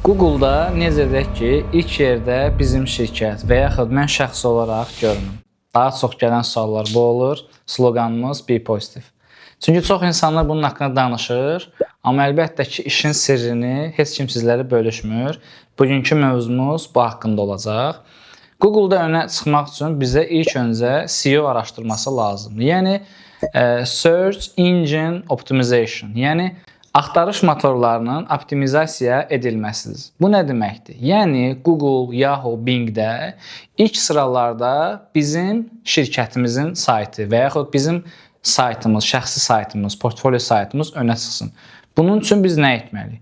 Google-da necə deyək ki, ilk yerdə bizim şirkət və yaxud mən şəxsi olaraq görünüm. Daha çox gələn suallar bu olur. Sloqanımız Be Positive. Çünki çox insanlar bunun haqqında danışır, amma əlbəttə ki, işin sirrini heç kim sizlərə bölüşmür. Bugünkü mövzumuz bu haqqında olacaq. Google-da önə çıxmaq üçün bizə ilk öncə SEO araşdırması lazımdır. Yəni Search Engine Optimization, yəni axtarış motorlarının optimizasiya edilməsidir. Bu nə deməkdir? Yəni Google, Yahoo, Bing-də ilk sıralarda bizim şirkətimizin saytı və yaxud bizim saytımız, şəxsi saytımız, portfolio saytımız önə çıxsın. Bunun üçün biz nə etməliyik?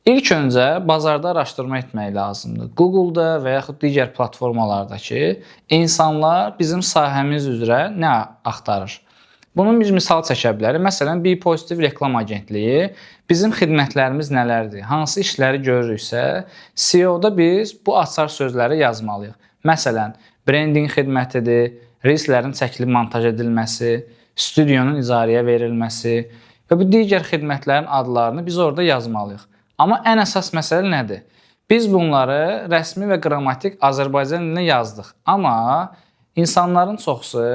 İlk öncə bazarda araşdırma etmək lazımdır. Google-da və yaxud digər platformalardakı insanlar bizim sahəmiz üzrə nə axtarır? Bunun bir misal çəkə bilərik. Məsələn, Be Positive reklam agentliyi bizim xidmətlərimiz nələrdir? Hansı işləri görürüksə, SEO-da biz bu açar sözləri yazmalıyıq. Məsələn, brending xidmətidir, reelslərin çəkilib montaj edilməsi, studiyonun icarəyə verilməsi və bu digər xidmətlərin adlarını biz orada yazmalıyıq. Amma ən əsas məsələ nədir? Biz bunları rəsmi və qrammatik Azərbaycan dilində yazdıq. Amma insanların çoxusu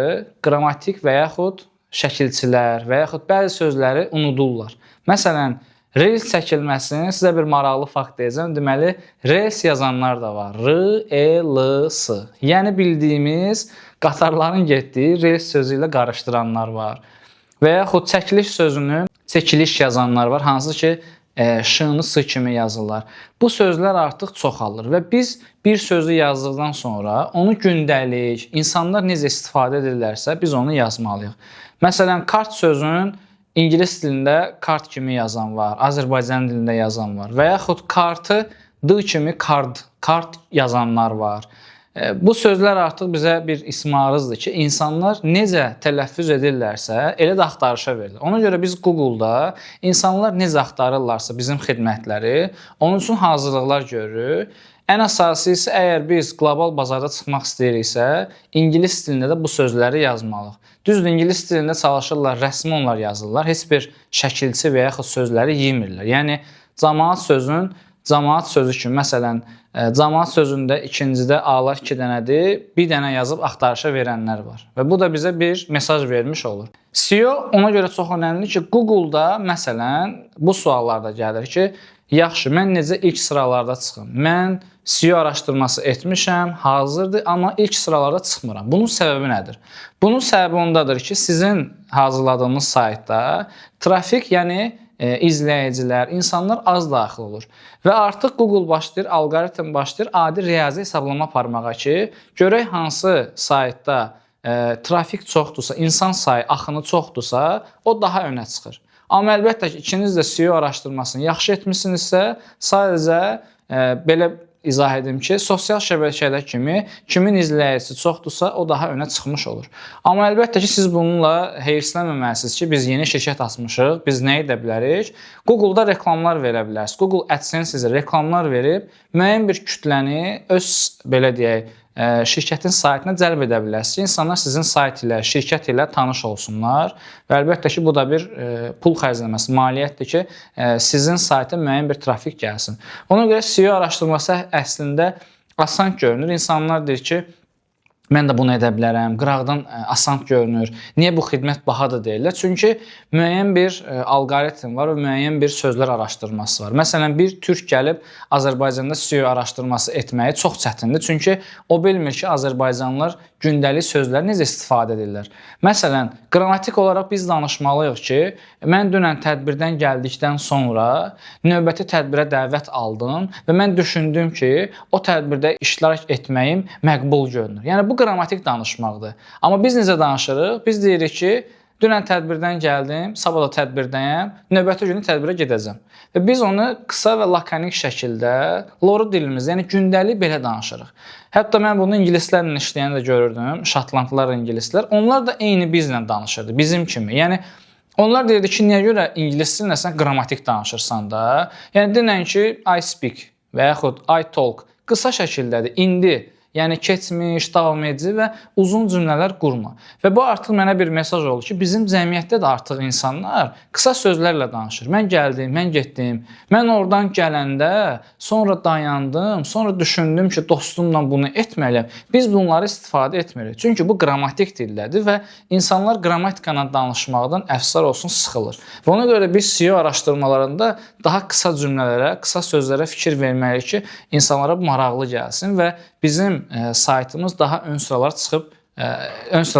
qrammatik və yaxud şəkilçilər və yaxud bəzi sözləri unudurlar. Məsələn, reels çəkilməsinin sizə bir maraqlı fakt deyəcəm. Deməli, reels yazanlar da var. R-E-L-S. Yəni bildiyimiz qatarların getdiyi reels sözü ilə qarışdıranlar var. Və yaxud çəkiliş sözünü çəkiliş yazanlar var. Hansı ki, şığını sı kimi yazırlar. Bu sözlər artıq çoxalır və biz bir sözü yazdıqdan sonra onu gündəlik, insanlar necə istifadə edirlərsə biz onu yazmalıyıq. Məsələn, kart sözünün ingilis dilində kart kimi yazan var, Azərbaycan dilində yazan var və yaxud kartı D kimi kart yazanlar var. Bu sözlər artıq bizə bir ismarızdır ki, insanlar necə tələffüz edirlərsə, elə də axtarışa verilir. Ona görə biz Google-da insanlar necə axtarırlarsa bizim xidmətləri, onun üçün hazırlıqlar görürük. Ən əsası isə əgər biz qlobal bazarda çıxmaq istəyiriksə, ingilis dilində də bu sözləri yazmalıyıq. Düzdür, ingilis dilində çalışırlar, rəsmi onlar yazırlar, heç bir şəkilçi və yaxud sözləri yemirlər. Yəni, cəmaət sözü kimi, məsələn, cəmaət sözündə ikincidə A-lar 2 dənədir, bir dənə yazıb axtarışa verənlər var. Və bu da bizə bir mesaj vermiş olur. SEO ona görə çox önəmlidir ki, Google-da, məsələn, bu suallarda gəlir ki, yaxşı, mən necə ilk sıralarda çıxım? Mən SEO araşdırması etmişəm, hazırdır, amma ilk sıralarda çıxmıram. Bunun səbəbi nədir? Bunun səbəbi ondadır ki, sizin hazırladığınız saytda trafik, yəni izləyicilər, insanlar az daxil olur. Və artıq Google başlayır, alqoritm başlayır adi riyazi hesablama aparmağa ki, görək hansı saytda trafik çoxdursa, insan sayı, axını çoxdursa, o daha önə çıxır. Amma əlbəttə ki, ikiniz də SEO araşdırmasını yaxşı etmişsinizsə, sadəcə belə izah edim ki, sosial şəbəkələr kimi kimin izləyicisi çoxdursa, o daha önə çıxmış olur. Amma əlbəttə ki, siz bununla heyslənməməlisiniz ki, biz yeni şirkət açmışıq, biz nə edə bilərik? Google-da reklamlar verə bilərsiniz. Google AdSense sizə reklamlar verib, müəyyən bir kütləni öz, belə deyək, şirkətin saytına cəlb edə bilərsiniz ki, insanlar sizin sayt ilə, şirkət ilə tanış olsunlar və əlbəttə ki, bu da bir pul xərcləməsi, maliyyətdir ki, sizin sayta müəyyən bir trafik gəlsin. Ona görə SEO araşdırması əslində asan görünür. İnsanlar deyir ki, mən də bunu edə bilərəm, qıraqdan asan görünür. Niyə bu xidmət bahadır deyirlər? Çünki müəyyən bir alqoritm var və müəyyən bir sözlər araşdırması var. Məsələn, bir türk gəlib Azərbaycanda SEO araşdırması etməyi çox çətindir. Çünki o bilmir ki, Azərbaycanlılar gündəlik sözləri necə istifadə edirlər. Məsələn, qrammatik olaraq biz danışmalıyıq ki, mən dünən tədbirdən gəldikdən sonra növbəti tədbirə dəvət aldım və mən düşündüm ki, o tədbirdə iştirak etməyim məqbul görünür. Yəni, bu qrammatik danışmaqdır. Amma biz necə danışırıq? Biz deyirik ki, dünən tədbirdən gəldim, sabah da tədbirdəyəm, növbəti günü tədbirə gedəcəm. Və biz onu qısa və lakanik şəkildə, loru dilimizdə, yəni gündəlik belə danışırıq. Hətta mən bunu ingilislərlə işləyəni də görürdüm, şotlandlılar, ingilislər. Onlar da eyni bizlə danışırdı, bizim kimi. Yəni, onlar deyirdi ki, niyə görə ingilis dilində sən qrammatik danışırsan da? Yəni, denən ki, I speak və yaxud I talk qısa şəkildədir, indi. yəni keçmiş, davam edici və uzun cümlələr qurma. Və bu artıq mənə bir mesaj oldu ki, bizim cəmiyyətdə də artıq insanlar qısa sözlərlə danışır. Mən gəldim, mən getdim, mən oradan gələndə, sonra dayandım, sonra düşündüm ki, dostumla bunu etməliyəm. Biz bunları istifadə etmirik. Çünki bu qrammatik dildədir və insanlar qrammatikanla danışmaqdan əfsar olsun sıxılır. Və ona görə biz SEO araşdırmalarında daha qısa cümlələrə, qısa sözlərə fikir verməliyik ki, insanlara maraqlı gəlsin və bizim saytımız daha ön sıralara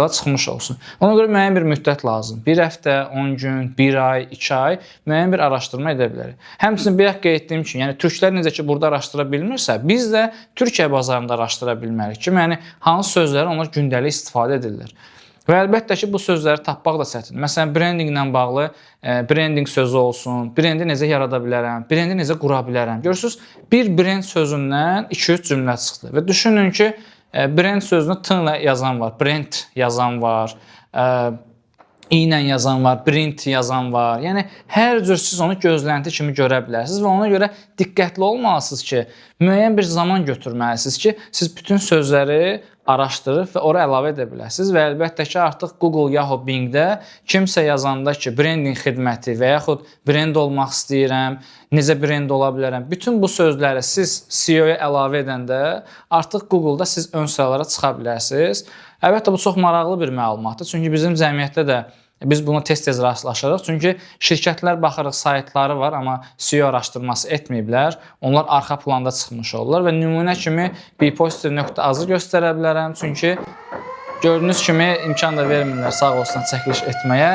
çıxmış olsun. Ona görə müəyyən bir müddət lazım. 1 həftə, 10 gün, 1 ay, 2 ay müəyyən bir araşdırma edə bilərik. Həmçinin bir dəqiqə etdiyim kimi, yəni türklər necə ki burada araşdıra bilmirsə, biz də Türkiyə bazarında araşdıra bilmərik ki, yəni hansı sözləri onlar gündəlik istifadə edirlər. Və əlbəttə ki, bu sözləri tapmaq da çətindir. Məsələn, brendinglə bağlı brending sözü olsun, brendi necə yarada bilərəm, brendi necə qura bilərəm. Görürsünüz, bir brend sözündən 2-3 cümlə çıxdı. Və düşünün ki, brend sözünü t ilə yazan var, brand yazan var, i ilə yazan var, print yazan var. Yəni, hər cür siz onu gözlənti kimi görə bilərsiniz və ona görə diqqətli olmalısınız ki, müəyyən bir zaman götürməlisiniz ki, siz bütün sözləri araşdırıb və ora əlavə edə biləsiniz və əlbəttə ki, artıq Google, Yahoo, Bing-də kimsə yazanda ki, brending xidməti və yaxud brend olmaq istəyirəm, necə brend ola bilərəm, bütün bu sözləri siz SEO-ya əlavə edəndə artıq Google-da siz ön sıralara çıxa bilərsiniz. Əlbəttə, bu çox maraqlı bir məlumatdır, çünki bizim cəmiyyətdə də biz bunu tez-tez rastlaşırıq. Çünki şirkətlər baxırıq, saytları var, amma SEO araşdırması etməyiblər. Onlar arxa planda çıxmış olurlar və nümunə kimi bpositive.az-ı göstərə bilərəm. Çünki gördüyünüz kimi imkan da vermirlər sağ olsun çəkiliş etməyə.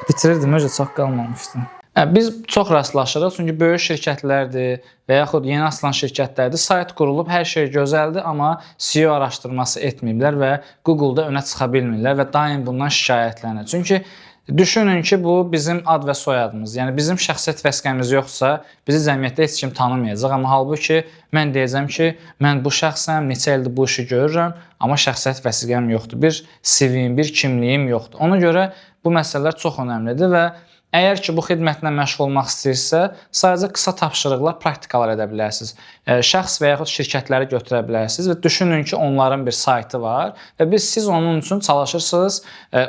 Bitirirdim, öncə çox qalmamışdım. Biz çox rastlaşırıq, çünki böyük şirkətlərdir və yaxud yeni açılan şirkətlərdir. Sayt qurulub, hər şey gözəldir, amma SEO araşdırması etməyiblər və Google-da önə çıxa bilmirlər və daim bundan şikayətlənir. Çünki düşünün ki, bu bizim ad və soyadımız. Yəni, bizim şəxsiyyət vəsiqəmiz yoxsa, bizi cəmiyyətdə heç kim tanımayacaq. Amma halbuki mən deyəcəm ki, mən bu şəxsəm, neçə ildir bu işi görürəm, amma şəxsiyyət vəsiqəm yoxdur. Bir CV-im, bir kimliyim yoxdur. Ona görə bu məsələlər çox önəmlidir və əgər ki, bu xidmətlə məşğul olmaq istəyirsə, sadəcə qısa tapşırıqlar, praktikalar edə bilərsiniz. Şəxs və yaxud şirkətləri götürə bilərsiniz və düşünün ki, onların bir saytı var və siz onun üçün çalışırsınız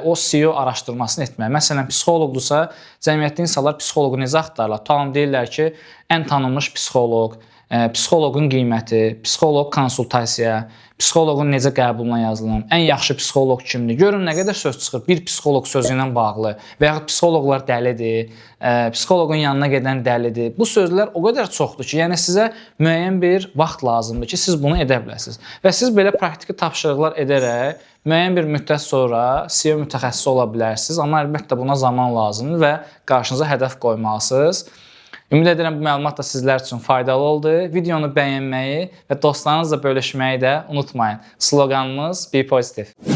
o SEO araşdırmasını etməyə. Məsələn, psixoloqdursa, cəmiyyətdə insanlar psixoloqu necə axtarırlar? Tamam deyirlər ki, ən tanınmış psixoloq, psixoloqun qiyməti, psixoloq konsultasiya, psixoloqun necə qəbuluna yazılım, ən yaxşı psixoloq kimdir? Görün nə qədər söz çıxır bir psixoloq sözü ilə bağlı və yaxud psixoloqlar dəlidir, psixoloqun yanına gedən dəlidir. Bu sözlər o qədər çoxdur ki, yəni sizə müəyyən bir vaxt lazımdır ki, siz bunu edə biləsiniz. Və siz belə praktiki tapşırıqlar edərək müəyyən bir müddət sonra SEO mütəxəssisi ola bilərsiniz, amma əlbəttə buna zaman lazımdır və qarşınıza hədəf qoymalısınız. Ümid edirəm bu məlumat da sizlər üçün faydalı oldu. Videonu bəyənməyi və dostlarınızla bölüşməyi də unutmayın. Sloqanımız Be Positive.